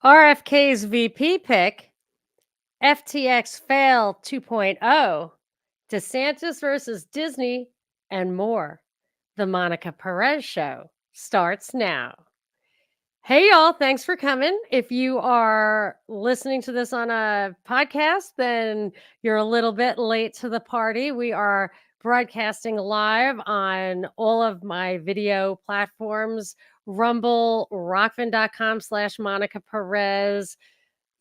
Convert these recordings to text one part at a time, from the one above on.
RFK's VP pick, FTX fail 2.0, DeSantis versus Disney, and more. The Monica Perez Show starts now. Hey, y'all, thanks for coming. If you are listening to this on a podcast, then you're a little bit late to the party. We are broadcasting live on all of my video platforms, Rumble, rockfin.com/Monica Perez,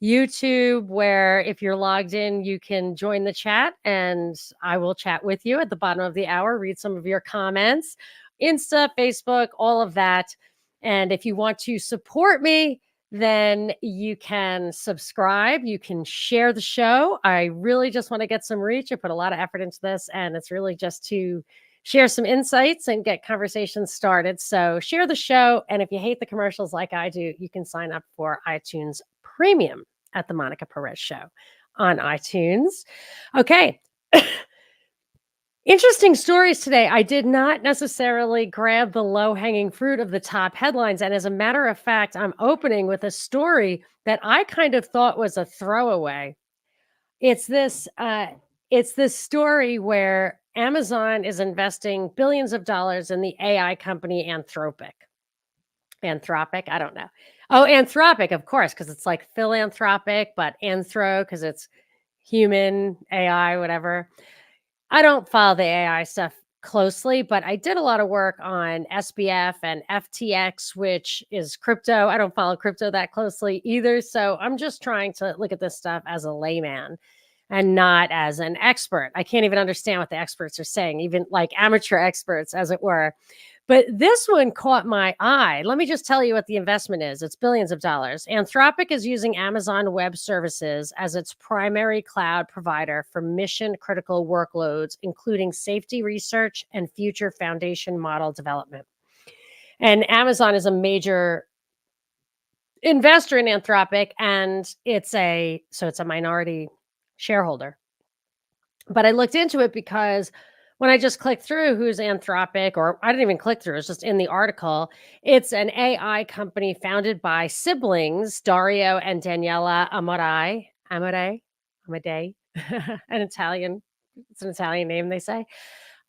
YouTube, where if you're logged in, you can join the chat and I will chat with you at the bottom of the hour, read some of your comments, Insta, Facebook, all of that. And if you want to support me, then you can subscribe. You can share the show. I really just want to get some reach. I put a lot of effort into this, and it's really just to share some insights and get conversations started. So share the show. And if you hate the commercials like I do, you can sign up for iTunes Premium at the Monica Perez Show on iTunes. Okay. Interesting stories today. I did not necessarily grab the low-hanging fruit of the top headlines. And as a matter of fact, I'm opening with a story that I kind of thought was a throwaway. It's this story where Amazon is investing billions of dollars in the AI company Anthropic. I don't know. Oh, Anthropic, of course, because it's like philanthropic, but anthro because it's human, AI, whatever. I don't follow the AI stuff closely, but I did a lot of work on SBF and FTX, which is crypto. I don't follow crypto that closely either. So I'm just trying to look at this stuff as a layman and not as an expert. I can't even understand what the experts are saying, even like amateur experts, as it were. But this one caught my eye. Let me just tell you what the investment is. It's billions of dollars. Anthropic is using Amazon Web Services as its primary cloud provider for mission-critical workloads, including safety research and future foundation model development. And Amazon is a major investor in Anthropic, and it's a minority shareholder. But I looked into it because when I just clicked through who's Anthropic, or I didn't even click through, it's just in the article. It's an AI company founded by siblings, Dario and Daniela Amodei, it's an Italian name, they say.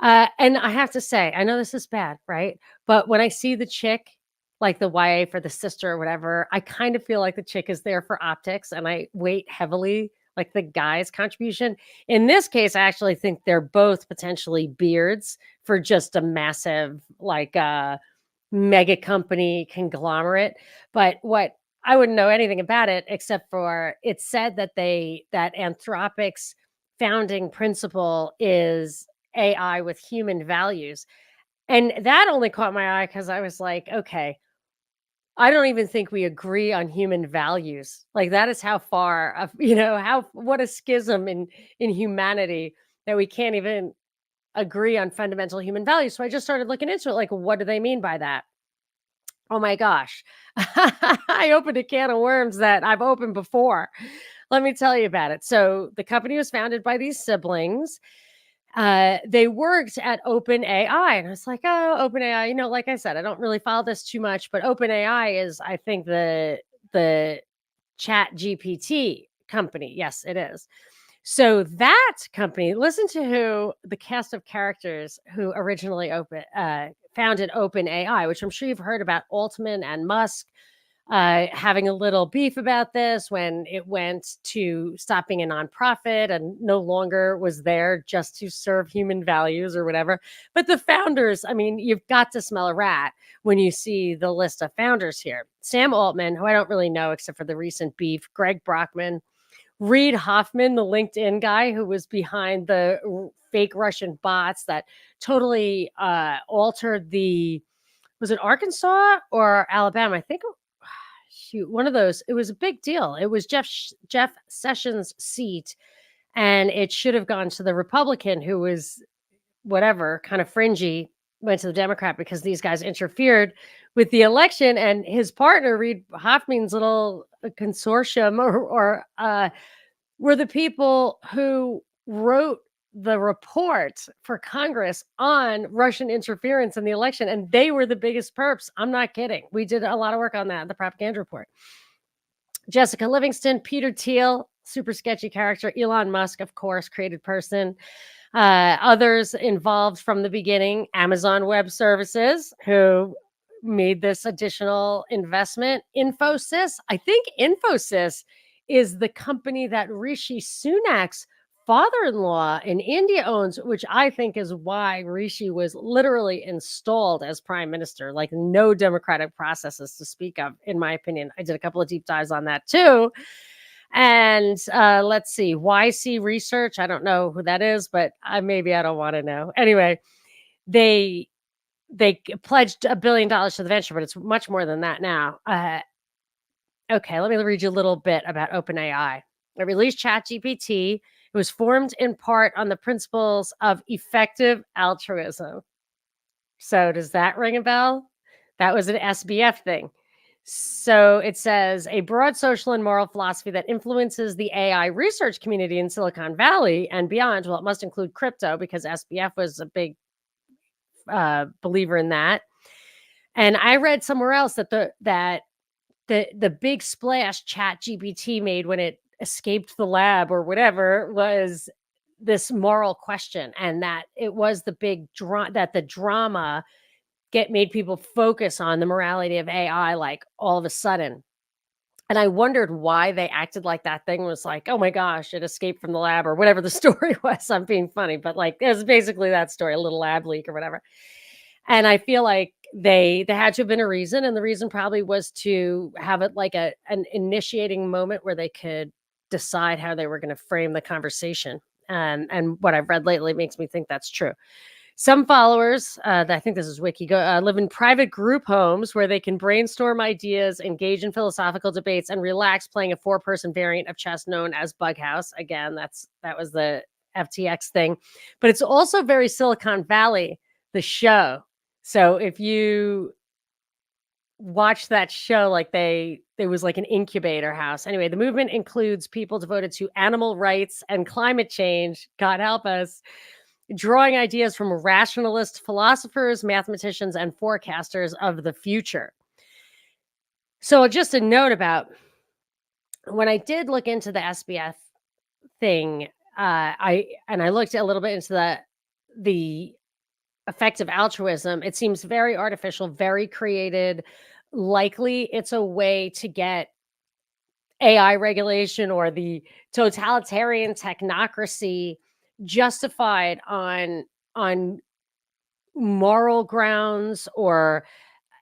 And I have to say, I know this is bad, right? But when I see the chick, like the YA for the sister or whatever, I kind of feel like the chick is there for optics, and I weight heavily like the guy's contribution. In this case, I actually think they're both potentially beards for just a massive, like mega company conglomerate. But what I wouldn't know anything about it except for it said that Anthropic's founding principle is AI with human values. And that only caught my eye because I was like, okay, I don't even think we agree on human values. Like that is how far of, what a schism in humanity that we can't even agree on fundamental human values. So I just started looking into it. Like, what do they mean by that? Oh my gosh. I opened a can of worms that I've opened before. Let me tell you about it. So the company was founded by these siblings. They worked at OpenAI, and I was like, oh, OpenAI, like I said, I don't really follow this too much, but OpenAI is, I think, the Chat GPT company. Yes, it is. So that company, listen to who the cast of characters who originally founded OpenAI, which I'm sure you've heard about Altman and Musk having a little beef about this when it went to stop being a nonprofit and no longer was there just to serve human values or whatever. But the founders, I mean, you've got to smell a rat when you see the list of founders here. Sam Altman, who I don't really know except for the recent beef, Greg Brockman, Reid Hoffman, the LinkedIn guy who was behind the fake Russian bots that totally altered was it Arkansas or Alabama? I think one of those. It was a big deal. It was Jeff Sessions' seat, and it should have gone to the Republican who was whatever, kind of fringy, went to the Democrat because these guys interfered with the election. And his partner, Reid Hoffman's little consortium were the people who wrote the report for Congress on Russian interference in the election. And they were the biggest perps. I'm not kidding. We did a lot of work on that, the propaganda report. Jessica Livingston, Peter Thiel, super sketchy character, Elon Musk, of course, created person. Others involved from the beginning, Amazon Web Services, who made this additional investment. Infosys, I think Infosys is the company that Rishi Sunak's father-in-law in India owns, which I think is why Rishi was literally installed as prime minister. Like, no democratic processes to speak of, in my opinion. I did a couple of deep dives on that too. And let's see, YC Research. I don't know who that is, but maybe I don't want to know. Anyway, they pledged $1 billion to the venture, but it's much more than that now. Okay, let me read you a little bit about OpenAI. It released ChatGPT. It was formed in part on the principles of effective altruism. So does that ring a bell? That was an SBF thing. So it says a broad social and moral philosophy that influences the AI research community in Silicon Valley and beyond. Well, it must include crypto because SBF was a big believer in that. And I read somewhere else that the big splash ChatGPT made when it escaped the lab or whatever was this moral question, and that it was the big drama made people focus on the morality of AI, like, all of a sudden. And I wondered why they acted like that thing was like, oh my gosh, it escaped from the lab or whatever the story was. I'm being funny, but like, it was basically that story, a little lab leak or whatever. And I feel like there had to have been a reason. And the reason probably was to have it like an initiating moment where they could decide how they were going to frame the conversation. And what I've read lately makes me think that's true. Some followers, I think this is Wiki, live in private group homes where they can brainstorm ideas, engage in philosophical debates, and relax playing a 4-person variant of chess known as Bug House. Again, that was the FTX thing. But it's also very Silicon Valley, the show. So if you watch that show, like there was like an incubator house. Anyway, the movement includes people devoted to animal rights and climate change. God help us. Drawing ideas from rationalist philosophers, mathematicians, and forecasters of the future. So just a note about when I did look into the SBF thing, I looked a little bit into the effective altruism. It seems very artificial, very created. Likely it's a way to get AI regulation or the totalitarian technocracy justified on moral grounds or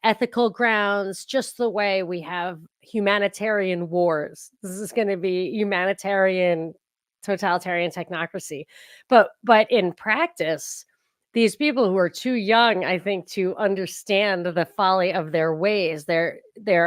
ethical grounds, just the way we have humanitarian wars. This is going to be humanitarian totalitarian technocracy. But in practice, these people who are too young, I think, to understand the folly of their ways, they're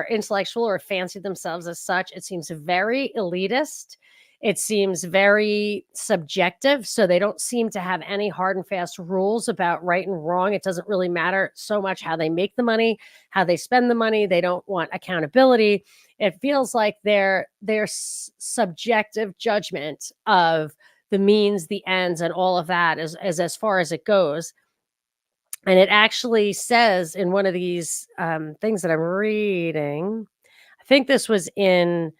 intellectual or fancy themselves as such. It seems very elitist. It seems very subjective. So they don't seem to have any hard and fast rules about right and wrong. It doesn't really matter so much how they make the money, how they spend the money. They don't want accountability. It feels like their subjective judgment of the means, the ends, and all of that is as far as it goes. And it actually says in one of these things that I'm reading, I think this was in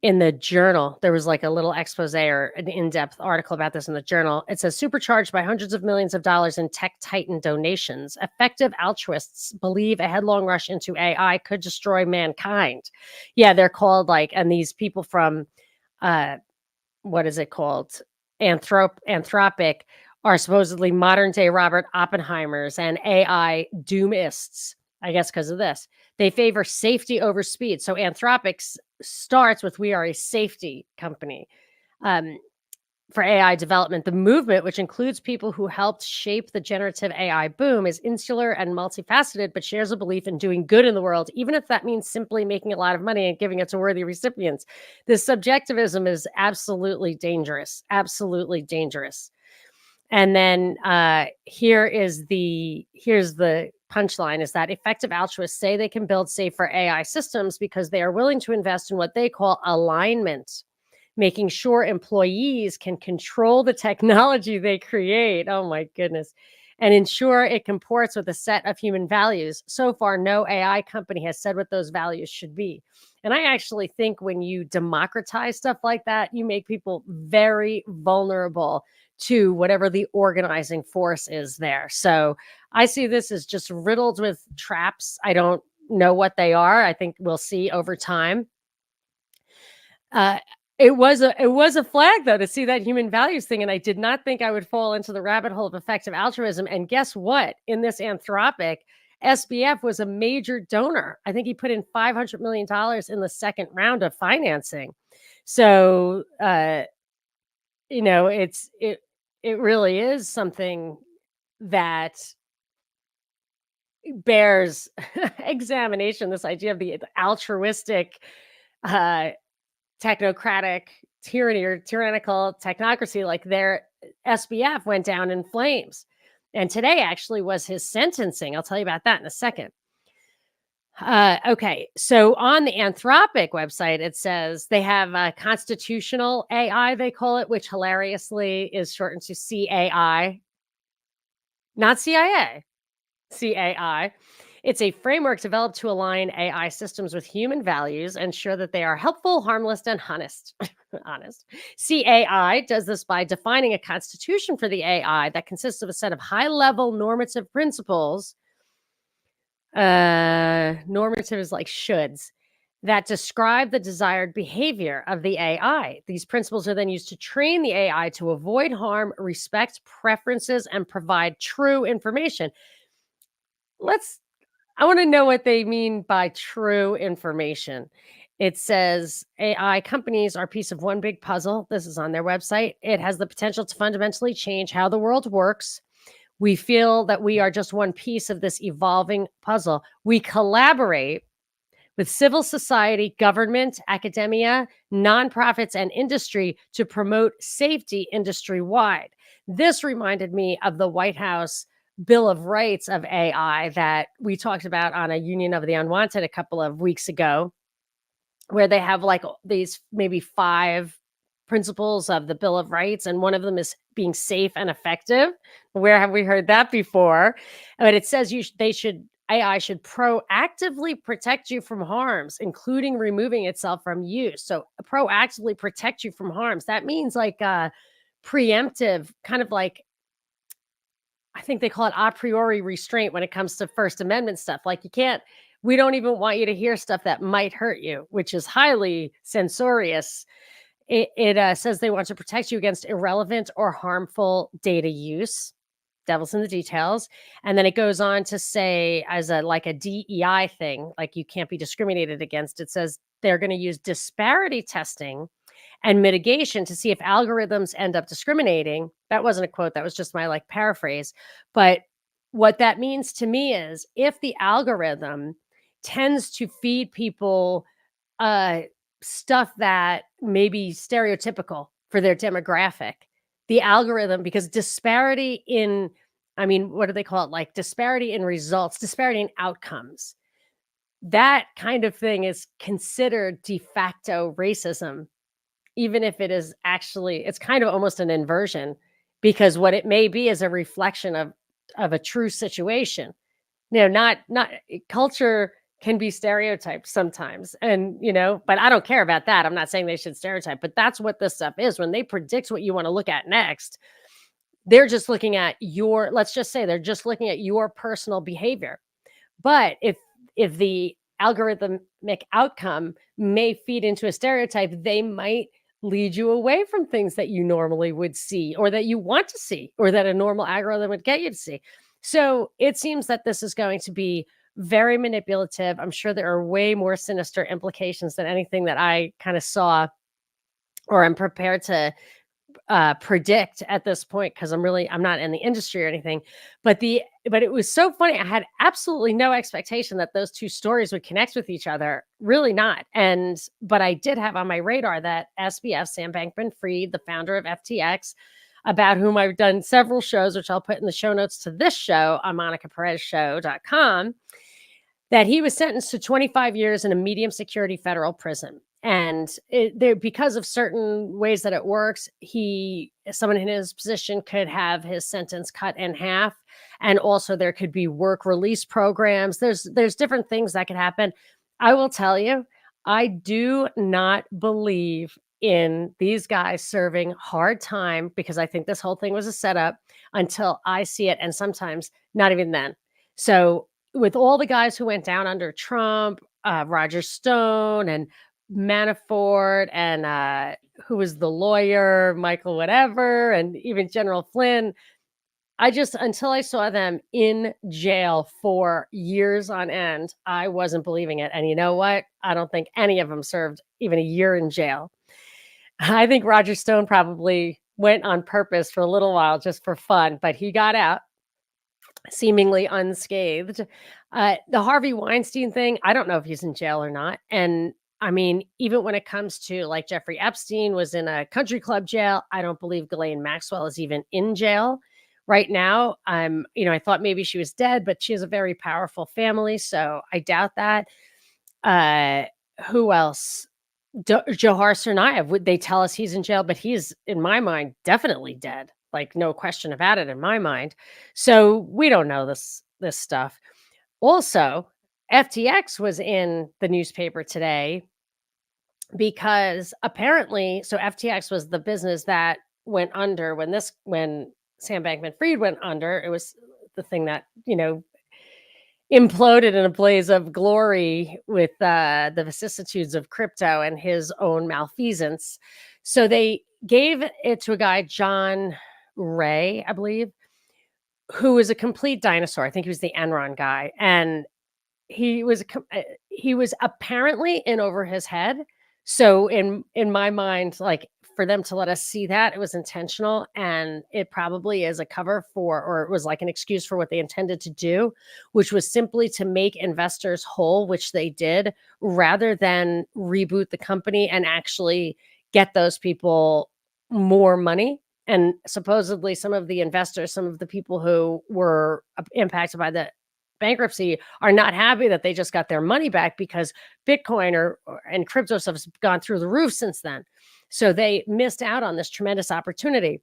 the journal, there was like a little expose or an in-depth article about this in the journal. It says, supercharged by hundreds of millions of dollars in tech titan donations, effective altruists believe a headlong rush into AI could destroy mankind. Yeah, they're called and these people from, what is it called? Anthropic are supposedly modern day Robert Oppenheimers and AI doomists, I guess, because of this. They favor safety over speed. So Anthropic starts with, we are a safety company for AI development. The movement, which includes people who helped shape the generative AI boom, is insular and multifaceted, but shares a belief in doing good in the world, even if that means simply making a lot of money and giving it to worthy recipients. This subjectivism is absolutely dangerous, absolutely dangerous. And then here's the punchline is that effective altruists say they can build safer AI systems because they are willing to invest in what they call alignment, making sure employees can control the technology they create. Oh my goodness. and ensure it comports with a set of human values. So far, no AI company has said what those values should be. And I actually think when you democratize stuff like that, you make people very vulnerable to whatever the organizing force is there. So I see this as just riddled with traps. I don't know what they are. I think we'll see over time. It was a flag though to see that human values thing, and I did not think I would fall into the rabbit hole of effective altruism. And guess what? In this Anthropic, SBF was a major donor. I think he put in $500 million in the second round of financing. So it really is something that bears examination. This idea of the altruistic technocratic tyranny or tyrannical technocracy, like their SBF went down in flames. And today actually was his sentencing. I'll tell you about that in a second. Okay, so on the Anthropic website, it says they have a constitutional AI, they call it, which hilariously is shortened to CAI, not CIA, CAI. It's a framework developed to align AI systems with human values, ensure that they are helpful, harmless, and honest. Honest. CAI does this by defining a constitution for the AI that consists of a set of high-level normative principles. Normative is like shoulds that describe the desired behavior of the AI. These principles are then used to train the AI to avoid harm, respect preferences, and provide true information. I want to know what they mean by true information. It says AI companies are a piece of one big puzzle. This is on their website. It has the potential to fundamentally change how the world works. We feel that we are just one piece of this evolving puzzle. We collaborate with civil society, government, academia, nonprofits, and industry to promote safety industry-wide. This reminded me of the White House Bill of Rights of AI that we talked about on a Union of the Unwanted a couple of weeks ago, where they have like these maybe 5 principles of the Bill of Rights, and one of them is being safe and effective. Where have we heard that before? But it says AI should proactively protect you from harms, including removing itself from use. So proactively protect you from harms. That means like preemptive, kind of like, I think they call it a priori restraint when it comes to First Amendment stuff. Like we don't even want you to hear stuff that might hurt you, which is highly censorious. It says they want to protect you against irrelevant or harmful data use. Devil's in the details. And then it goes on to say, as a DEI thing, like you can't be discriminated against. It says they're going to use disparity testing and mitigation to see if algorithms end up discriminating. That wasn't a quote. That was just my paraphrase. But what that means to me is if the algorithm tends to feed people stuff that may be stereotypical for their demographic, the algorithm, because disparity in, what do they call it? Like disparity in results, disparity in outcomes. That kind of thing is considered de facto racism, even if it is actually, it's kind of almost an inversion, because what it may be is a reflection of a true situation. Not culture can be stereotyped sometimes. And, but I don't care about that. I'm not saying they should stereotype, but that's what this stuff is. When they predict what you want to look at next, they're just looking at let's just say they're just looking at your personal behavior. But if the algorithmic outcome may feed into a stereotype, they might lead you away from things that you normally would see, or that you want to see, or that a normal algorithm would get you to see. So it seems that this is going to be very manipulative. I'm sure there are way more sinister implications than anything that I kind of saw or am prepared to predict at this point, because I'm not in the industry or anything. But it was so funny. I had absolutely no expectation that those two stories would connect with each other. Really not. But I did have on my radar that SBF, Sam Bankman-Fried, the founder of FTX, about whom I've done several shows, which I'll put in the show notes to this show on monicaperezshow.com, that he was sentenced to 25 years in a medium security federal prison. And there, because of certain ways that it works, someone in his position could have his sentence cut in half. And also there could be work release programs. There's different things that could happen. I will tell you, I do not believe in these guys serving hard time, because I think this whole thing was a setup, until I see it. And sometimes not even then. So with all the guys who went down under Trump, Roger Stone and Manafort, and who was the lawyer, Michael whatever, and even General Flynn, I just, until I saw them in jail for years on end, I wasn't believing it. And you know what? I don't think any of them served even a year in jail. I think Roger Stone probably went on purpose for a little while just for fun, but he got out seemingly unscathed. The Harvey Weinstein thing, I don't know if he's in jail or not. And I mean, even when it comes to like Jeffrey Epstein was in a country club jail, I don't believe Ghislaine Maxwell is even in jail right now. I thought maybe she was dead, but she has a very powerful family, so I doubt that. Who else? Johar Tsarnaev, would they tell us he's in jail, but he's, in my mind, definitely dead. Like, no question about it in my mind. So we don't know this stuff. Also, FTX was in the newspaper today because apparently, so FTX was the business that went under when Sam Bankman-Fried went under. It was the thing that, imploded in a blaze of glory with the vicissitudes of crypto and his own malfeasance. So they gave it to a guy, John Ray, I believe, who was a complete dinosaur. I think he was the Enron guy. And he was apparently in over his head. So in my mind, like, for them to let us see that, it was intentional, and it probably is a cover for, or it was like an excuse for what they intended to do, which was simply to make investors whole, which they did, rather than reboot the company and actually get those people more money. And supposedly some of the investors, some of the people who were impacted by the bankruptcy, are not happy that they just got their money back, because Bitcoin and crypto stuff has gone through the roof since then. So they missed out on this tremendous opportunity.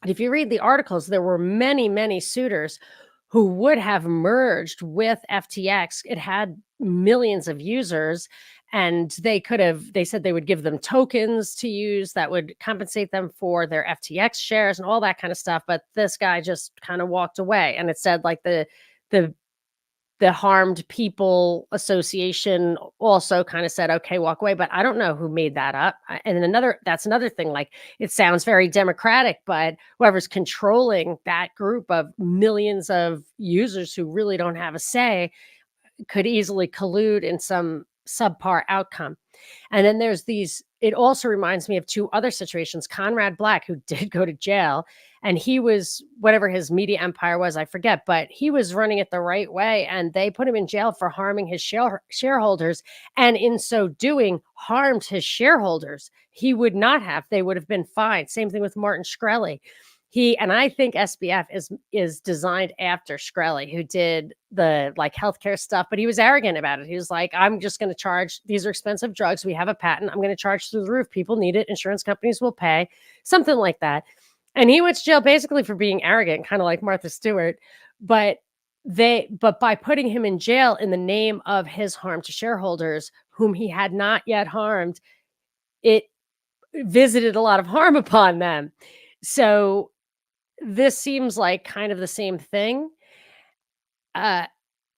And if you read the articles, there were many, many suitors who would have merged with FTX. It had millions of users, and they said they would give them tokens to use that would compensate them for their FTX shares and all that kind of stuff. But this guy just kind of walked away. And it said like the Harmed People Association also kind of said, okay, walk away. But I don't know who made that up. And that's another thing. Like, it sounds very democratic, but whoever's controlling that group of millions of users who really don't have a say could easily collude in some subpar outcome. And then there's it also reminds me of two other situations. Conrad Black, who did go to jail, and he was, whatever his media empire was, I forget, but he was running it the right way. And they put him in jail for harming his shareholders. And in so doing, harmed his shareholders. He would not have, they would have been fined. Same thing with Martin Shkreli. And I think SBF is designed after Shkreli, who did the like healthcare stuff, but he was arrogant about it. He was like, I'm just going to charge. These are expensive drugs. We have a patent. I'm going to charge through the roof. People need it. Insurance companies will pay, something like that. And he went to jail basically for being arrogant, kind of like Martha Stewart. But by putting him in jail in the name of his harm to shareholders, whom he had not yet harmed, it visited a lot of harm upon them. So this seems like kind of the same thing.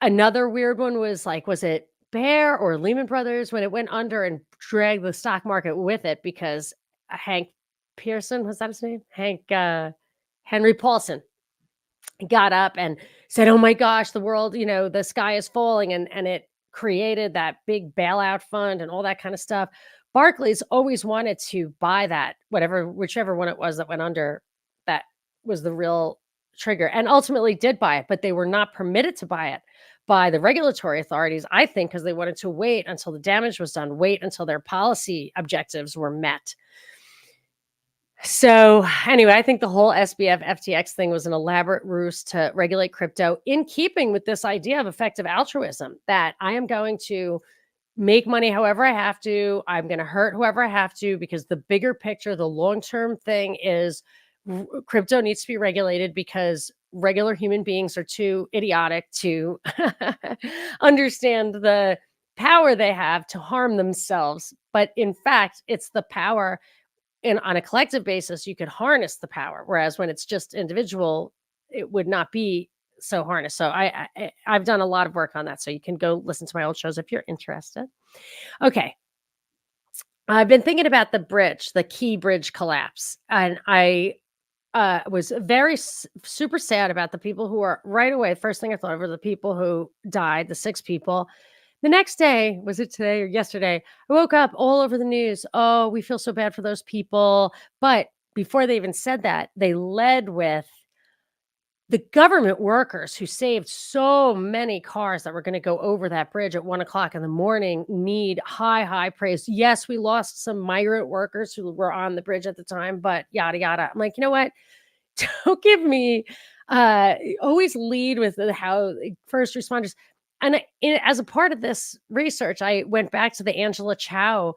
Another weird one was like, was it Bear or Lehman Brothers when it went under and dragged the stock market with it, because Hank Pearson, was that his name? Henry Paulson got up and said, oh my gosh, the world, the sky is falling. And it created that big bailout fund and all that kind of stuff. Barclays always wanted to buy that, whichever one it was that went under, that was the real trigger, and ultimately did buy it, but they were not permitted to buy it by the regulatory authorities, I think, because they wanted to wait until the damage was done, wait until their policy objectives were met. So anyway, I think the whole SBF FTX thing was an elaborate ruse to regulate crypto, in keeping with this idea of effective altruism, that I am going to make money however I have to. I'm going to hurt whoever I have to, because the bigger picture, the long-term thing is crypto needs to be regulated, because regular human beings are too idiotic to understand the power they have to harm themselves. But in fact, it's the power, and on a collective basis, you could harness the power. Whereas when it's just individual, it would not be so harnessed. So I've done a lot of work on that. So you can go listen to my old shows if you're interested. Okay. I've been thinking about the bridge, the Key Bridge collapse. And I was very super sad about the people who are right away. First thing I thought of were the people who died, the 6 people. The next day, was it today or yesterday? I woke up all over the news. Oh, we feel so bad for those people. But before they even said that, they led with the government workers who saved so many cars that were going to go over that bridge at 1 o'clock in the morning need high praise. Yes, we lost some migrant workers who were on the bridge at the time, but yada, yada. I'm like, you know what? Don't give me always lead with how first responders. And as a part of this research, I went back to the Angela Chow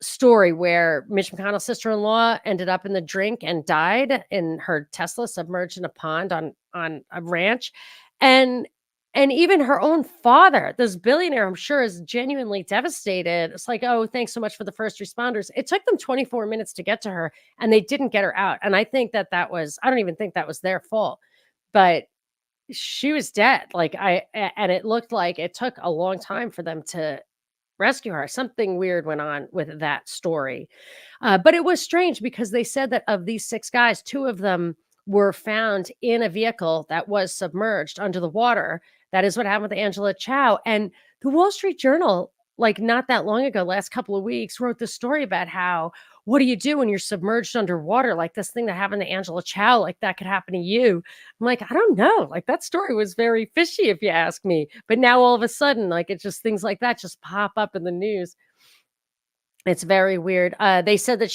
story where Mitch McConnell's sister-in-law ended up in the drink and died in her Tesla submerged in a pond on a ranch. And even her own father, this billionaire, I'm sure, is genuinely devastated. It's like, oh, thanks so much for the first responders. It took them 24 minutes to get to her, and they didn't get her out. And I think that was, I don't even think that was their fault, but she was dead. And it looked like it took a long time for them to rescue her. Something weird went on with that story. But it was strange because they said that of these 6 guys, 2 of them were found in a vehicle that was submerged under the water. That is what happened with Angela Chow. And the Wall Street Journal, like not that long ago, last couple of weeks, wrote this story about how, what do you do when you're submerged underwater? Like this thing that happened to Angela Chow, like that could happen to you. I'm like, I don't know. Like that story was very fishy, if you ask me. But now all of a sudden, like it's just things like that just pop up in the news. It's very weird. They said that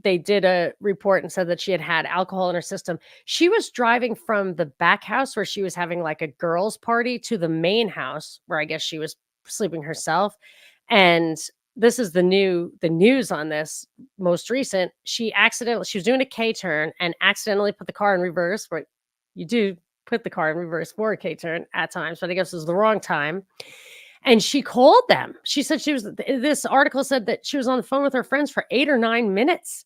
they did a report and said that she had alcohol in her system. She was driving from the back house where she was having like a girls' party to the main house where I guess she was sleeping herself. And this is the news on this most recent. She was doing a K turn and accidentally put the car in reverse. But you do put the car in reverse for a K turn at times, but I guess it was the wrong time. And she called them. She said this article said that she was on the phone with her friends for 8 or 9 minutes.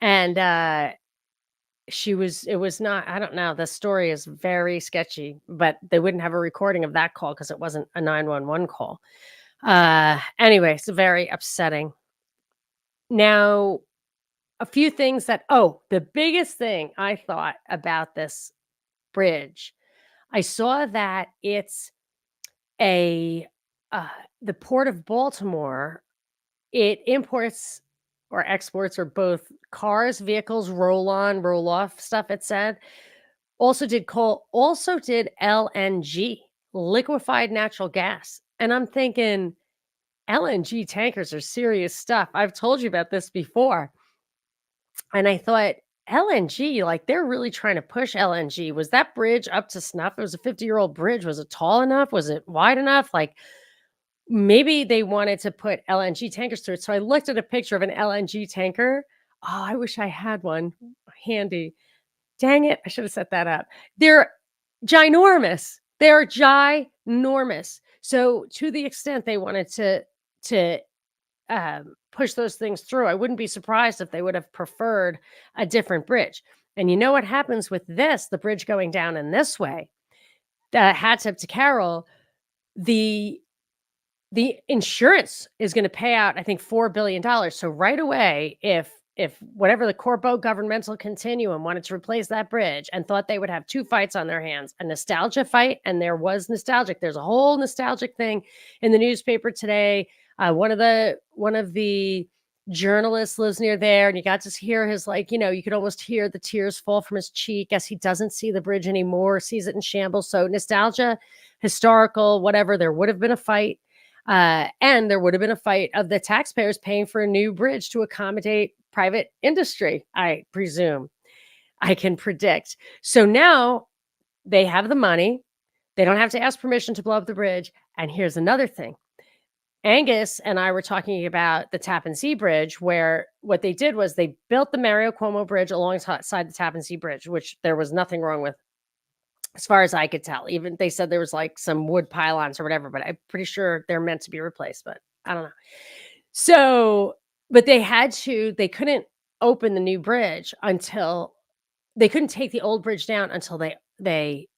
And it was not, I don't know. The story is very sketchy, but they wouldn't have a recording of that call because it wasn't a 911 call. Anyway, it's very upsetting. Now, a few things the biggest thing I thought about this bridge, I saw that it's the Port of Baltimore, it imports or exports or both cars, vehicles, roll-on, roll-off stuff, it said. Also did coal, also did LNG, liquefied natural gas. And I'm thinking, LNG tankers are serious stuff. I've told you about this before. And I thought, LNG, like they're really trying to push LNG. Was that bridge up to snuff? It was a 50-year-old bridge. Was it tall enough? Was it wide enough? Like maybe they wanted to put LNG tankers through it. So I looked at a picture of an LNG tanker. Oh, I wish I had one handy. Dang it. I should have set that up. They're ginormous. They're ginormous. So to the extent they wanted to push those things through, I wouldn't be surprised if they would have preferred a different bridge. And you know what happens with the bridge going down in this way? Hats up to Carol. The insurance is going to pay out, I think, $4 billion. So right away, if whatever the Corpo governmental continuum wanted to replace that bridge and thought they would have 2 fights on their hands, a nostalgia fight, and there was nostalgic. There's a whole nostalgic thing in the newspaper today. One of the journalists lives near there, and you got to hear his, you could almost hear the tears fall from his cheek as he doesn't see the bridge anymore, sees it in shambles. So nostalgia, historical, whatever, there would have been a fight. And there would have been a fight of the taxpayers paying for a new bridge to accommodate private industry, I presume. I can predict. So now they have the money. They don't have to ask permission to blow up the bridge. And here's another thing. Angus and I were talking about the Tappan Zee Bridge, where what they did was they built the Mario Cuomo Bridge alongside the Tappan Zee Bridge, which there was nothing wrong with, as far as I could tell. Even they said there was like some wood pylons or whatever, but I'm pretty sure they're meant to be replaced, but I don't know. So, but they couldn't open the new bridge until they couldn't take the old bridge down until they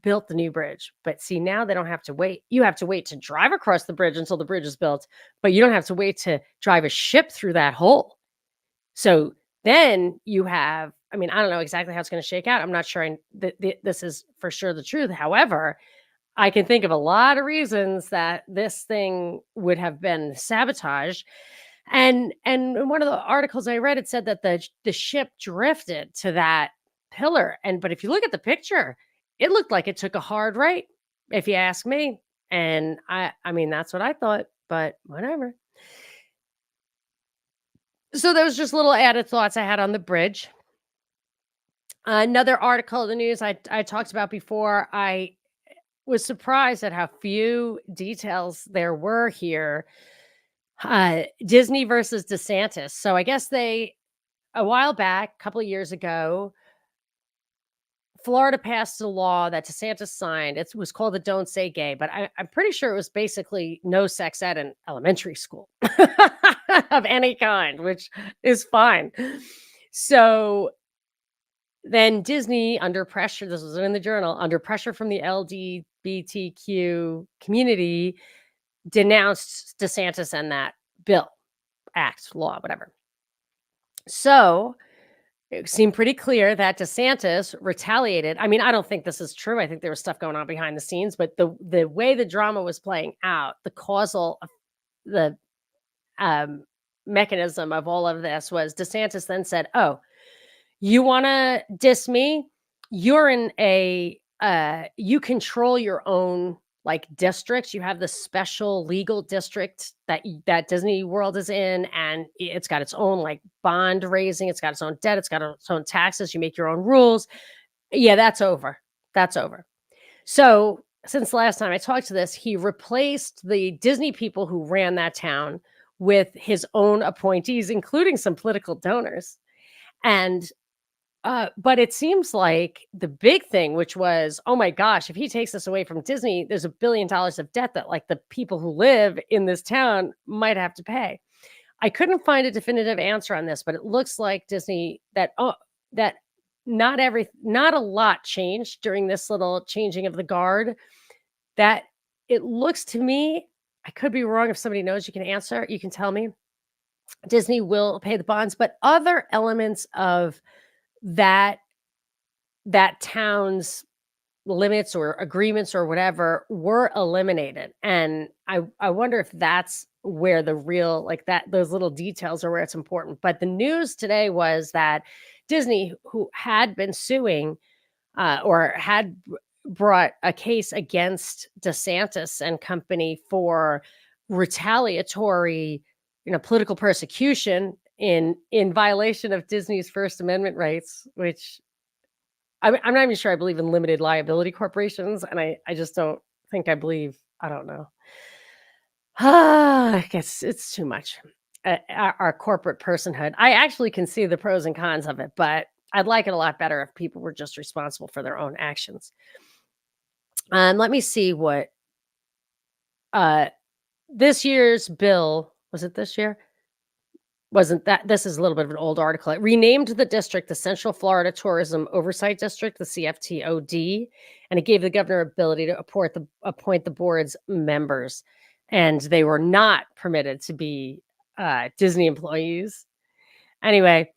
built the new bridge. But see, now they don't have to wait. You have to wait to drive across the bridge until the bridge is built, but you don't have to wait to drive a ship through that hole. So then you have, I mean, I don't know exactly how it's going to shake out. I'm not sure this is for sure the truth. However, I can think of a lot of reasons that this thing would have been sabotaged. And in one of the articles I read, it said that the ship drifted to that pillar. But if you look at the picture, it looked like it took a hard right, if you ask me. And I mean, that's what I thought, but whatever. So those just little added thoughts I had on the bridge. Another article in the news I talked about before. I was surprised at how few details there were here. Disney versus DeSantis. So I guess a while back, a couple of years ago, Florida passed a law that DeSantis signed. It was called the Don't Say Gay, but I'm pretty sure it was basically no sex ed in elementary school of any kind, which is fine. So then Disney, under pressure, this was in the Journal, under pressure from the LGBTQ community, denounced DeSantis and that bill, act, law, whatever. So it seemed pretty clear that DeSantis retaliated. I mean, I don't think this is true. I think there was stuff going on behind the scenes, but the way the drama was playing out, the causal, the mechanism of all of this was DeSantis then said, "Oh, you want to diss me? You're in you control your own like districts. You have the special legal district that Disney World is in, and it's got its own like bond raising. It's got its own debt. It's got its own taxes. You make your own rules. Yeah, that's over. That's over." So since the last time I talked to this, he replaced the Disney people who ran that town with his own appointees, including some political donors. And but it seems like the big thing, which was, oh my gosh, if he takes this away from Disney, there's $1 billion of debt that like the people who live in this town might have to pay. I couldn't find a definitive answer on this, but it looks like Disney that not a lot changed during this little changing of the guard. That it looks to me, I could be wrong. If somebody knows, you can answer. You can tell me. Disney will pay the bonds, but other elements of that town's limits or agreements or whatever were eliminated. And I wonder if that's where the real, like that, those little details are where it's important. But the news today was that Disney, who had been suing or had brought a case against DeSantis and company for retaliatory, political persecution in violation of Disney's First Amendment rights, which I'm not even sure I believe in limited liability corporations. And I just don't think I believe, I don't know. I guess it's too much. Our corporate personhood. I actually can see the pros and cons of it, but I'd like it a lot better if people were just responsible for their own actions. Let me see what this year's bill, was it this year? Wasn't that, this is a little bit of an old article. It renamed the district the Central Florida Tourism Oversight District, the CFTOD, and it gave the governor ability to appoint the board's members. And they were not permitted to be Disney employees. Anyway,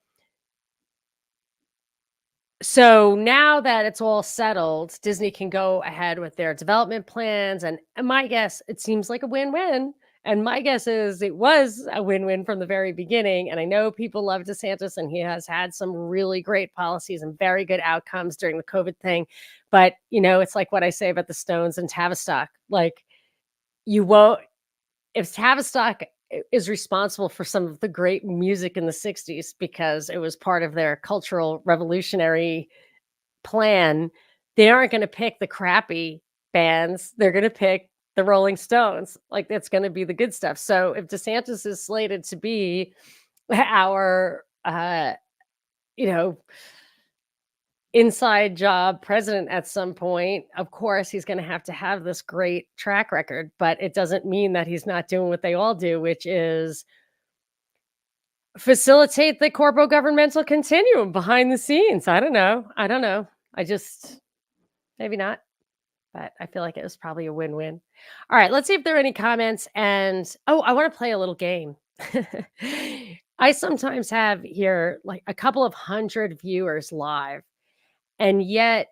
so now that it's all settled, Disney can go ahead with their development plans. And my guess, it seems like a win-win. And my guess is it was a win-win from the very beginning. And I know people love DeSantis, and he has had some really great policies and very good outcomes during the COVID thing. But, it's like what I say about the Stones and Tavistock. Like, you won't, if Tavistock is responsible for some of the great music in the 60s because it was part of their cultural revolutionary plan, they aren't going to pick the crappy bands. They're going to pick the Rolling Stones. Like, that's going to be the good stuff. So if DeSantis is slated to be our, you know, inside job president at some point, of course, he's going to have this great track record, but it doesn't mean that he's not doing what they all do, which is facilitate the corpo governmental continuum behind the scenes. I don't know. I just, maybe not, but I feel like it was probably a win-win. All right, let's see if there are any comments. And I want to play a little game. I sometimes have here like a couple of hundred viewers live. And yet,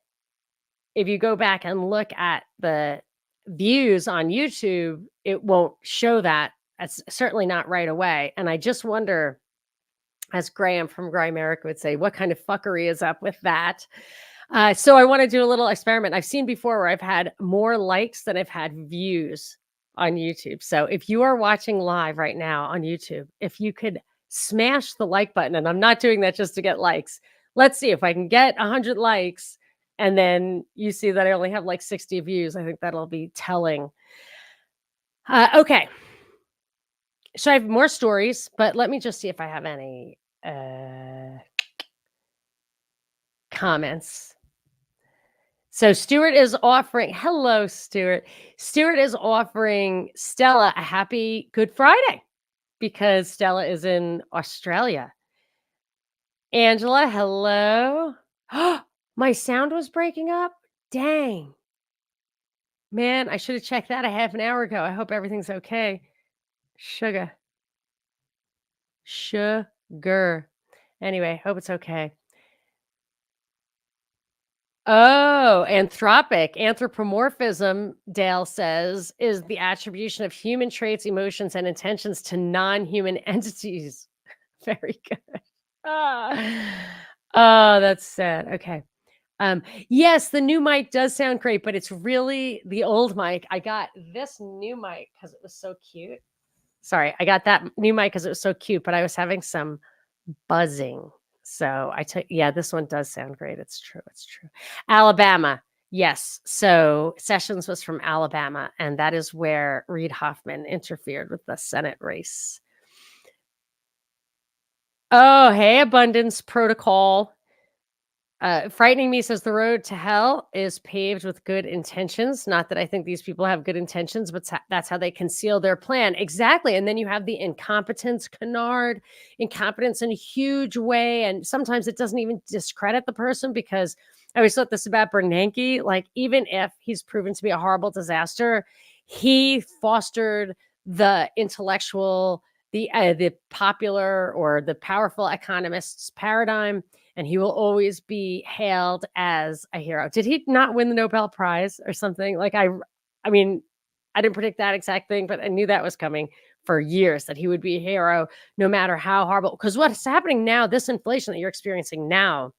if you go back and look at the views on YouTube, it won't show that. That's certainly not right away. And I just wonder, as Graham from Grimerica would say, what kind of fuckery is up with that? So I want to do a little experiment. I've seen before where I've had more likes than I've had views on YouTube. So if you are watching live right now on YouTube, if you could smash the like button, and I'm not doing that just to get likes. Let's see if I can get 100 likes and then you see that I only have like 60 views. I think that'll be telling. Okay. So I have more stories, but let me just see if I have any comments. So Stuart is offering, hello, Stuart. Stuart is offering Stella a happy Good Friday because Stella is in Australia. Angela, hello. My sound was breaking up. Dang. Man, I should have checked that a half an hour ago. I hope everything's okay. Sugar. Anyway, hope it's okay. Oh, anthropomorphism, Dale says, is the attribution of human traits, emotions, and intentions to non-human entities. Very good. Oh, that's sad. Okay. Yes, the new mic does sound great, but it's really the old mic. I got this new mic because it was so cute. Sorry, I got that new mic because it was so cute, but I was having some buzzing. So this one does sound great. It's true. Alabama. Yes. So Sessions was from Alabama, and that is where Reid Hoffman interfered with the Senate race. Oh, hey, Abundance Protocol. Frightening Me says the road to hell is paved with good intentions. Not that I think these people have good intentions, but that's how they conceal their plan. Exactly. And then you have the incompetence, canard, incompetence in a huge way. And sometimes it doesn't even discredit the person, because I always thought this about Bernanke. Like, even if he's proven to be a horrible disaster, he fostered the intellectual, the popular or the powerful economists paradigm, and he will always be hailed as a hero. Did he not win the Nobel Prize or something? Like, I mean, I didn't predict that exact thing, but I knew that was coming for years, that he would be a hero no matter how horrible. Because what's happening now, this inflation that you're experiencing now,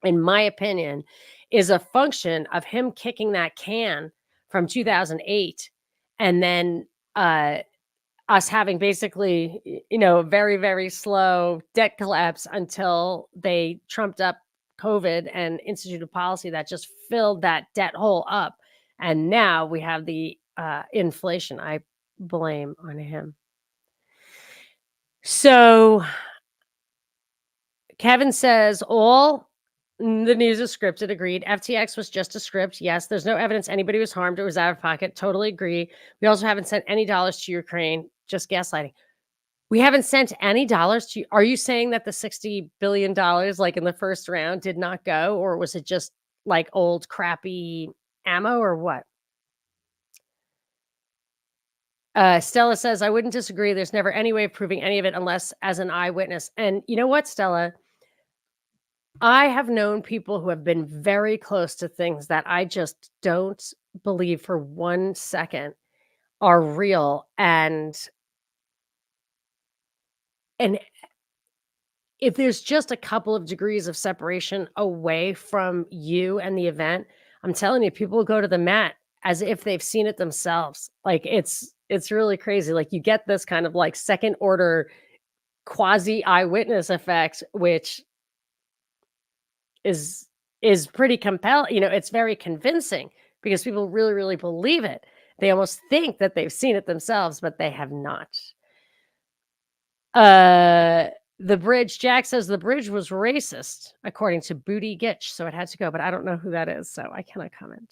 in my opinion, is a function of him kicking that can from 2008, and then us having basically, a very, very slow debt collapse until they trumped up COVID and instituted a policy that just filled that debt hole up. And now we have the inflation. I blame on him. So Kevin says all the news is scripted. Agreed. FTX was just a script. Yes, there's no evidence anybody was harmed. It was out of pocket. Totally agree. We also haven't sent any dollars to Ukraine. Just gaslighting. We haven't sent any dollars to you. Are you saying that the $60 billion, like in the first round, did not go? Or was it just like old crappy ammo, or what? Stella says, I wouldn't disagree. There's never any way of proving any of it unless as an eyewitness. And you know what, Stella? I have known people who have been very close to things that I just don't believe for 1 second are real. And if there's just a couple of degrees of separation away from you and the event, I'm telling you, people will go to the mat as if they've seen it themselves. Like, it's really crazy. Like, you get this kind of like second order quasi eyewitness effect, which is pretty compelling. It's very convincing because people really, really believe it. They almost think that they've seen it themselves, but they have not. The bridge, Jack says the bridge was racist, according to Booty Gitch, so it had to go, but I don't know who that is, so I cannot comment.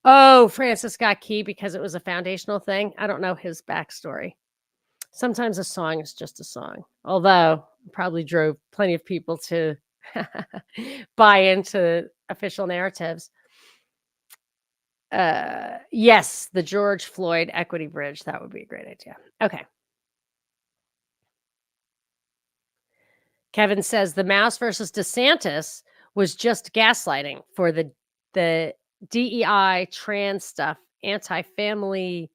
Oh, Francis got key because it was a foundational thing. I don't know his backstory. Sometimes a song is just a song, although probably drove plenty of people to buy into official narratives. Yes, the George Floyd Equity Bridge. That would be a great idea. Okay. Kevin says the Mouse versus DeSantis was just gaslighting for the DEI trans stuff, anti-family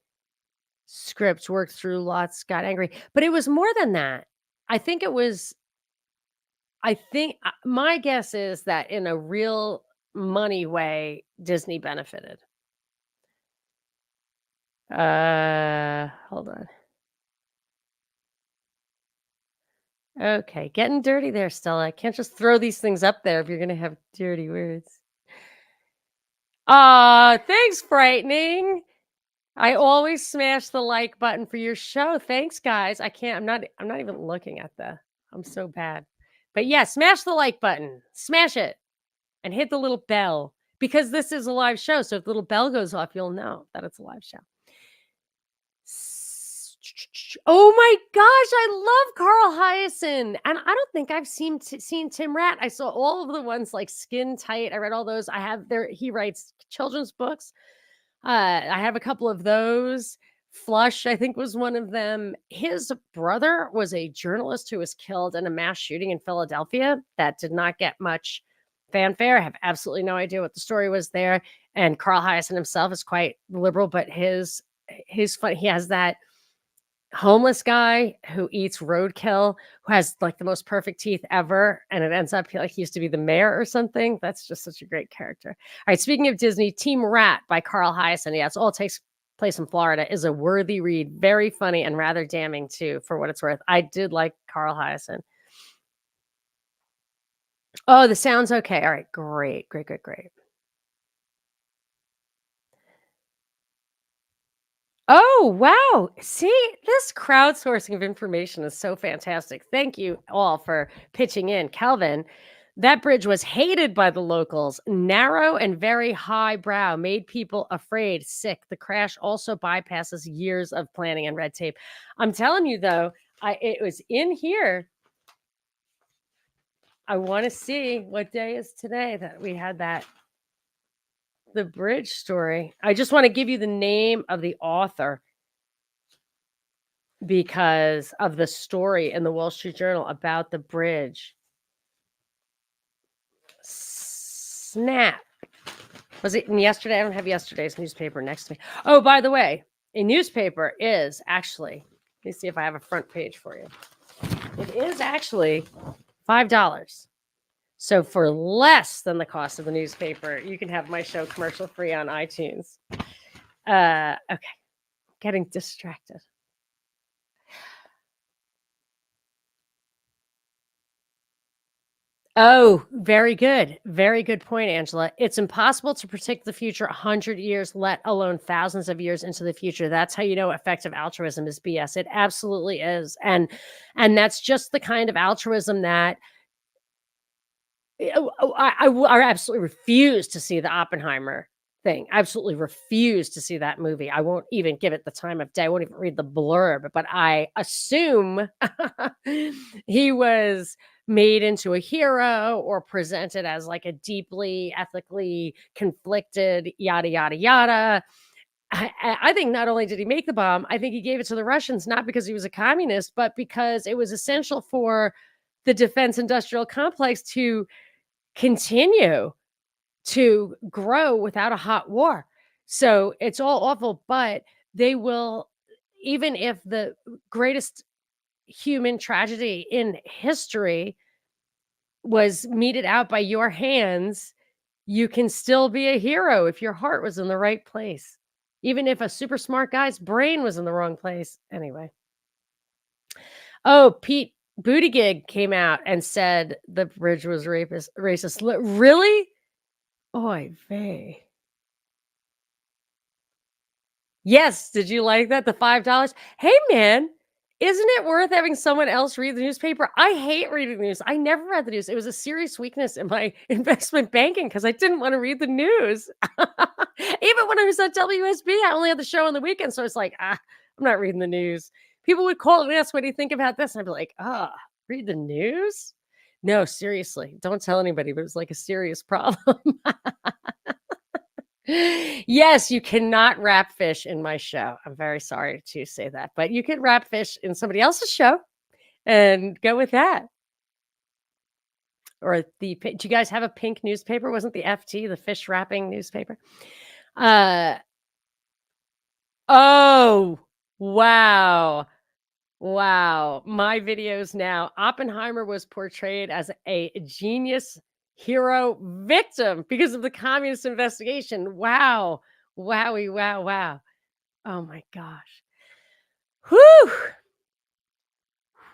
script worked through, lots got angry. But it was more than that. I think my guess is that in a real money way, Disney benefited. Hold on. Okay, getting dirty there, Stella. I can't just throw these things up there if you're going to have dirty words. Thanks, Frightening. I always smash the like button for your show. Thanks, guys. I'm not even looking at I'm so bad. But yeah, smash the like button. Smash it. And hit the little bell. Because this is a live show. So if the little bell goes off, you'll know that it's a live show. Oh my gosh, I love Carl Hyacin. And I don't think I've seen Tim Rat. I saw all of the ones like Skin Tight. I read all those. He writes children's books. I have a couple of those. Flush, I think, was one of them. His brother was a journalist who was killed in a mass shooting in Philadelphia that did not get much fanfare. I have absolutely no idea what the story was there. And Carl Hyacin himself is quite liberal, but his fun. He has that homeless guy who eats roadkill, who has like the most perfect teeth ever, and it ends up like he used to be the mayor or something. That's just such a great character. All right, speaking of Disney, Team Rat by Carl Hyacin. Yeah, it's all takes place in Florida. Is a worthy read, very funny and rather damning too, for what it's worth. I did like Carl Hyacin. Oh, the sound's okay. All right, great. Oh, wow. See, this crowdsourcing of information is so fantastic. Thank you all for pitching in. Kelvin, that bridge was hated by the locals. Narrow and very highbrow, made people afraid, sick. The crash also bypasses years of planning and red tape. I'm telling you, though, it was in here. I want to see what day is today that we had the bridge story. I just want to give you the name of the author because of the story in the Wall Street Journal about the bridge. Snap. Was it in yesterday? I don't have yesterday's newspaper next to me. Oh, by the way, a newspaper is actually, let me see if I have a front page for you. It is actually $5. So for less than the cost of the newspaper, you can have my show commercial free on iTunes. Okay. Getting distracted. Oh, very good. Very good point, Angela. It's impossible to predict the future 100 years, let alone thousands of years into the future. That's how you know effective altruism is BS. It absolutely is. And that's just the kind of altruism that I absolutely refuse to see the Oppenheimer thing. I absolutely refuse to see that movie. I won't even give it the time of day. I won't even read the blurb, but I assume he was made into a hero or presented as like a deeply ethically conflicted yada, yada, yada. I think not only did he make the bomb, I think he gave it to the Russians, not because he was a communist, but because it was essential for the defense industrial complex to continue to grow without a hot war. So it's all awful, but they will, even if the greatest human tragedy in history was meted out by your hands, you can still be a hero if your heart was in the right place, even if a super smart guy's brain was in the wrong place. Anyway. Oh, Pete Buttigieg came out and said the bridge was racist. Really? Oy vey. Yes, did you like that? The $5? Hey, man, isn't it worth having someone else read the newspaper? I hate reading the news. I never read the news. It was a serious weakness in my investment banking because I didn't want to read the news. Even when I was at WSB, I only had the show on the weekend, so it's like, I'm not reading the news. People would call and ask, "What do you think about this?" And I'd be like, read the news? No, seriously, don't tell anybody, but it was like a serious problem. Yes, you cannot wrap fish in my show. I'm very sorry to say that, but you can wrap fish in somebody else's show and go with that. Or do you guys have a pink newspaper? Wasn't the FT the fish wrapping newspaper? Uh, oh, wow. Wow. My videos now. Oppenheimer was portrayed as a genius hero victim because of the communist investigation. Wow. Wowie, wow, wow. Oh my gosh. Whew.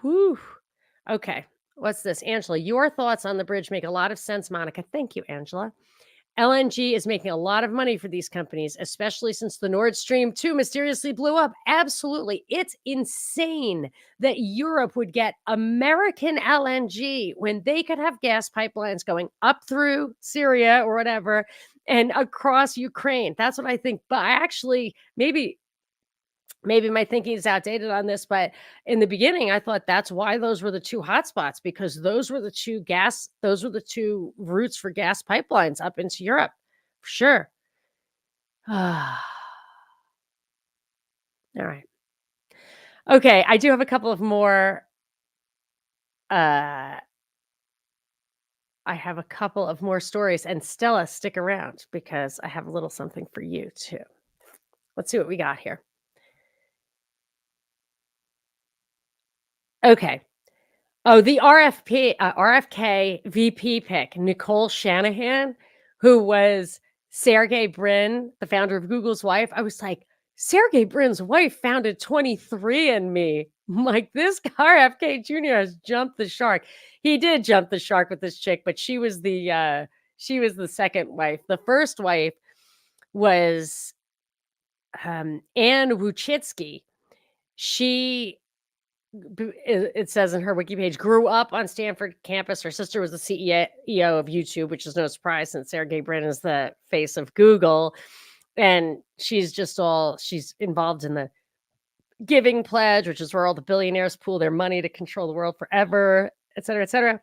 Whew. Okay. What's this? Angela, your thoughts on the bridge make a lot of sense, Monica. Thank you, Angela. LNG is making a lot of money for these companies, especially since the Nord Stream 2 mysteriously blew up. Absolutely. It's insane that Europe would get American LNG when they could have gas pipelines going up through Syria or whatever and across Ukraine. That's what I think. But I actually, maybe my thinking is outdated on this, but in the beginning, I thought that's why those were the two hotspots because those were the two routes for gas pipelines up into Europe. For sure. All right. Okay, I do have a couple of more. I have a couple of more stories, and Stella, stick around because I have a little something for you too. Let's see what we got here. Okay. Oh, the RFK VP pick, Nicole Shanahan, who was Sergey Brin, the founder of Google's wife. I was like, Sergey Brin's wife founded 23andMe. I'm like, this RFK Jr. has jumped the shark. He did jump the shark with this chick, but she was the second wife. The first wife was Anne Wojcicki. She it says in her wiki page, grew up on Stanford campus. Her sister was the CEO of YouTube, which is no surprise since Sergey Brin is the face of Google. And she's involved in the Giving Pledge, which is where all the billionaires pool their money to control the world forever, et cetera, et cetera.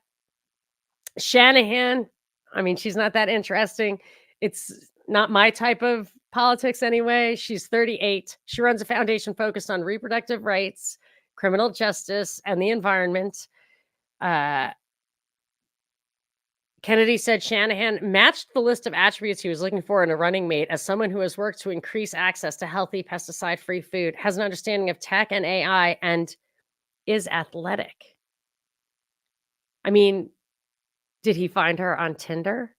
Shanahan, I mean, she's not that interesting. It's not my type of politics anyway. She's 38. She runs a foundation focused on reproductive rights, criminal justice, and the environment. Kennedy said Shanahan matched the list of attributes he was looking for in a running mate as someone who has worked to increase access to healthy, pesticide-free food, has an understanding of tech and AI, and is athletic. I mean, did he find her on Tinder?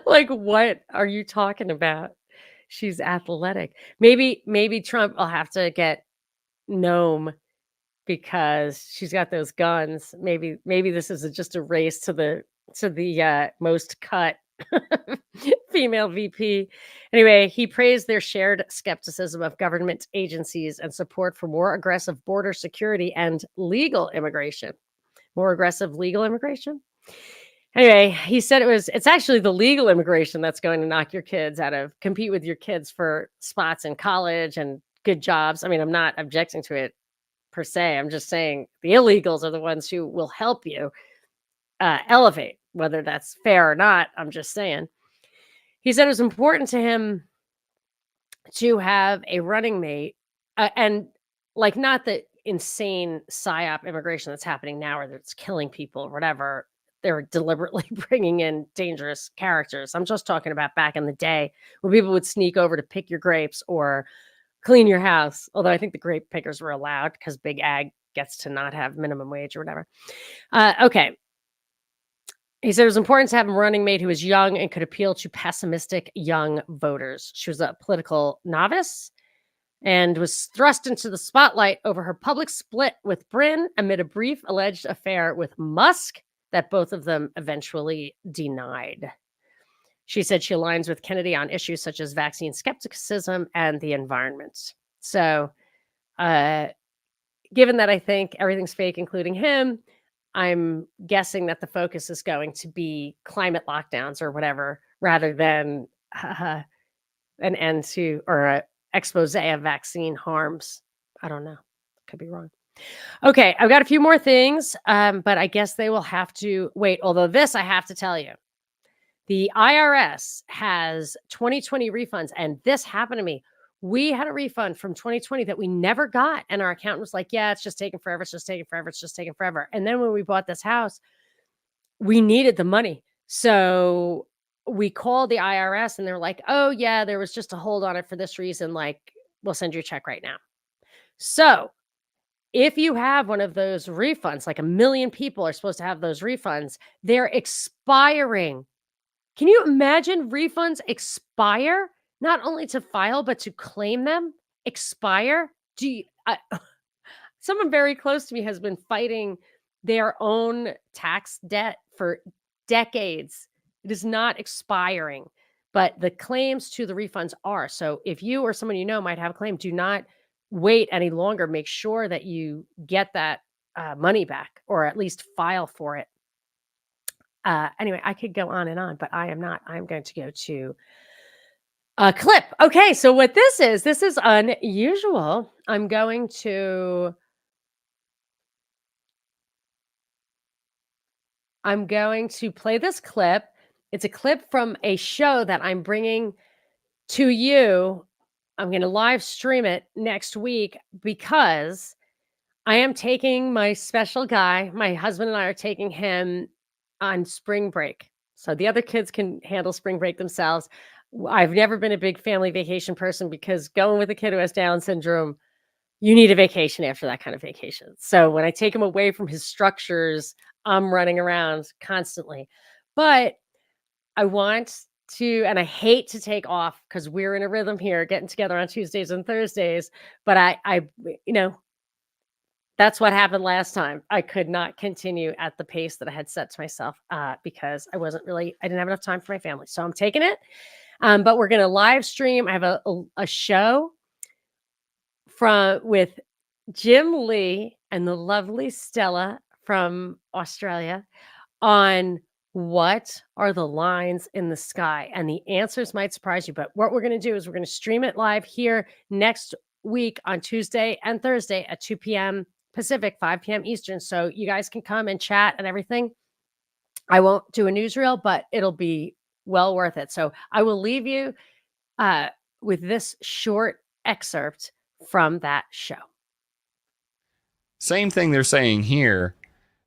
Like, what are you talking about? She's athletic. Maybe Trump will have to get Noam because she's got those guns. Maybe this is just a race to the most cut female VP. Anyway, he praised their shared skepticism of government agencies and support for more aggressive border security and legal immigration. More aggressive legal immigration? Anyway, he said it's actually the legal immigration that's going to knock your kids compete with your kids for spots in college and good jobs. I mean, I'm not objecting to it per se. I'm just saying the illegals are the ones who will help you elevate, whether that's fair or not. I'm just saying. He said it was important to him to have a running mate and like not the insane psyop immigration that's happening now or that's killing people or whatever. They're deliberately bringing in dangerous characters. I'm just talking about back in the day where people would sneak over to pick your grapes or clean your house. Although I think the grape pickers were allowed because Big Ag gets to not have minimum wage or whatever. Okay. He said it was important to have a running mate who was young and could appeal to pessimistic young voters. She was a political novice and was thrust into the spotlight over her public split with Brin amid a brief alleged affair with Musk that both of them eventually denied. She said she aligns with Kennedy on issues such as vaccine skepticism and the environment. So, given that I think everything's fake, including him, I'm guessing that the focus is going to be climate lockdowns or whatever, rather than an end to or an expose of vaccine harms. I don't know. Could be wrong. Okay, I've got a few more things, but I guess they will have to wait. Although this, I have to tell you, the IRS has 2020 refunds, and this happened to me. We had a refund from 2020 that we never got, and our accountant was like, "Yeah, it's just taking forever. It's just taking forever. It's just taking forever." And then when we bought this house, we needed the money, so we called the IRS, and they're like, "Oh yeah, there was just a hold on it for this reason. Like, we'll send you a check right now." So if you have one of those refunds, like 1,000,000 people are supposed to have those refunds, they're expiring. Can you imagine refunds expire? Not only to file, but to claim them expire? Someone very close to me has been fighting their own tax debt for decades. It is not expiring, but the claims to the refunds are. So if you or someone you know might have a claim, do not wait any longer. Make sure that you get that money back, or at least file for it. Anyway, I could go on and on, but I am not. I'm going to go to a clip. Okay, so what this is unusual. I'm going to play this clip. It's a clip from a show that I'm bringing to you. I'm going to live stream it next week because I am taking my special guy. My husband and I are taking him on spring break. So the other kids can handle spring break themselves. I've never been a big family vacation person because going with a kid who has Down syndrome, you need a vacation after that kind of vacation. So when I take him away from his structures, I'm running around constantly. But I want to, and I hate to take off because we're in a rhythm here, getting together on Tuesdays and Thursdays. But I that's what happened last time. I could not continue at the pace that I had set to myself because I didn't have enough time for my family. So I'm taking it. But we're going to live stream. I have a show with Jim Lee and the lovely Stella from Australia on what are the lines in the sky. And the answers might surprise you. But what we're going to do is we're going to stream it live here next week on Tuesday and Thursday at 2 p.m. Pacific, 5 p.m. Eastern. So you guys can come and chat and everything. I won't do a newsreel, but it'll be well worth it. So I will leave you with this short excerpt from that show. Same thing they're saying here,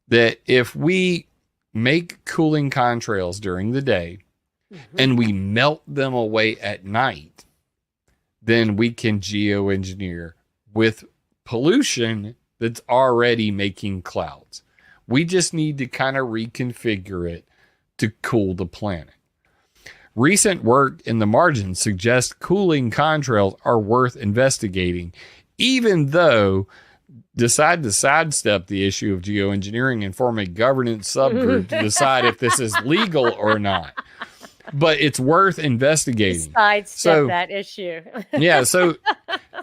that if we make cooling contrails during the day and we melt them away at night, then we can geoengineer with pollution that's already making clouds. We just need to kind of reconfigure it to cool the planet. Recent work in the margins suggests cooling contrails are worth investigating, even though decide to sidestep the issue of geoengineering and form a governance subgroup to decide if this is legal or not. But it's worth investigating. Sidestep that issue. Yeah, so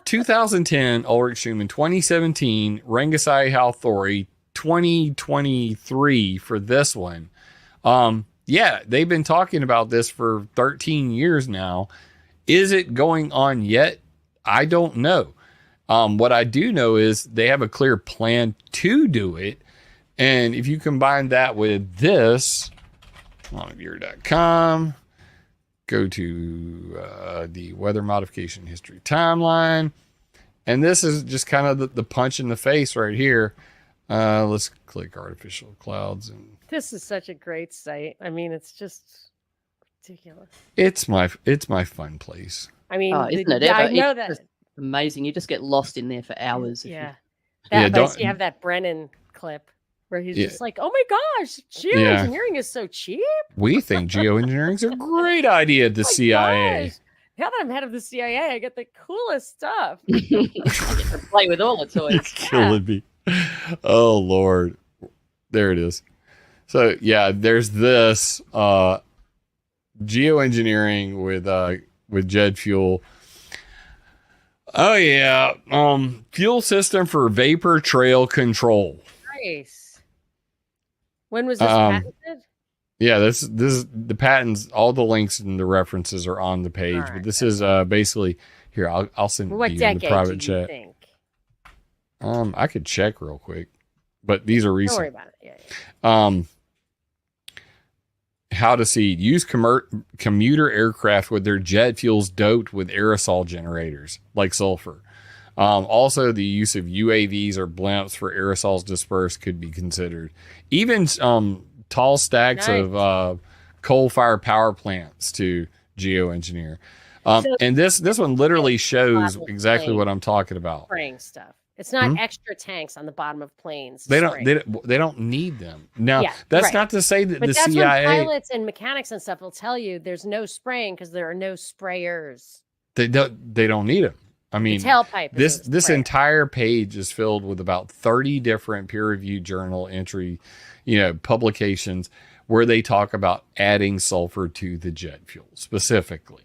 2010, Ulrich Schumann, 2017, Rangasai Halthori, 2023 for this one. Yeah, they've been talking about this for 13 years now. Is it going on yet? I don't know. What I do know is they have a clear plan to do it. And if you combine that with this, longviewer.com, go to the weather modification history timeline. And this is just kind of the punch in the face right here. Let's click artificial clouds. And this is such a great site. I mean, it's just ridiculous. It's my fun place. I mean, isn't it ever? I know that. Amazing. You just get lost in there for hours. Yeah. You have that Brennan clip where he's just like, oh my gosh, geoengineering is so cheap. We think geoengineering is a great idea at the CIA. Gosh. Now that I'm head of the CIA, I get the coolest stuff. I get to play with all the toys. Killing me. Oh, Lord. There it is. So, yeah, there's this. geoengineering with jet fuel. Oh yeah, fuel system for vapor trail control. Nice. When was this patented? Yeah, this is the patents. All the links and the references are on the page. Right. But this is basically here. I'll send What you in the decade private do you chat. think? I could check real quick, but these are Don't recent. worry about it. Yeah. How to seed. Use commuter aircraft with their jet fuels doped with aerosol generators like sulfur. Also, the use of UAVs or blimps for aerosols dispersed could be considered. Even tall stacks of coal-fired power plants to geoengineer. And this one literally shows exactly what I'm talking about. Spraying stuff. It's not extra tanks on the bottom of planes. They don't need them. Now, that's not to say that but the that's CIA when pilots and mechanics and stuff will tell you there's no spraying because there are no sprayers. they don't need them. I mean, the tailpipe. This entire page is filled with about 30 different peer-reviewed journal entry, publications where they talk about adding sulfur to the jet fuel specifically.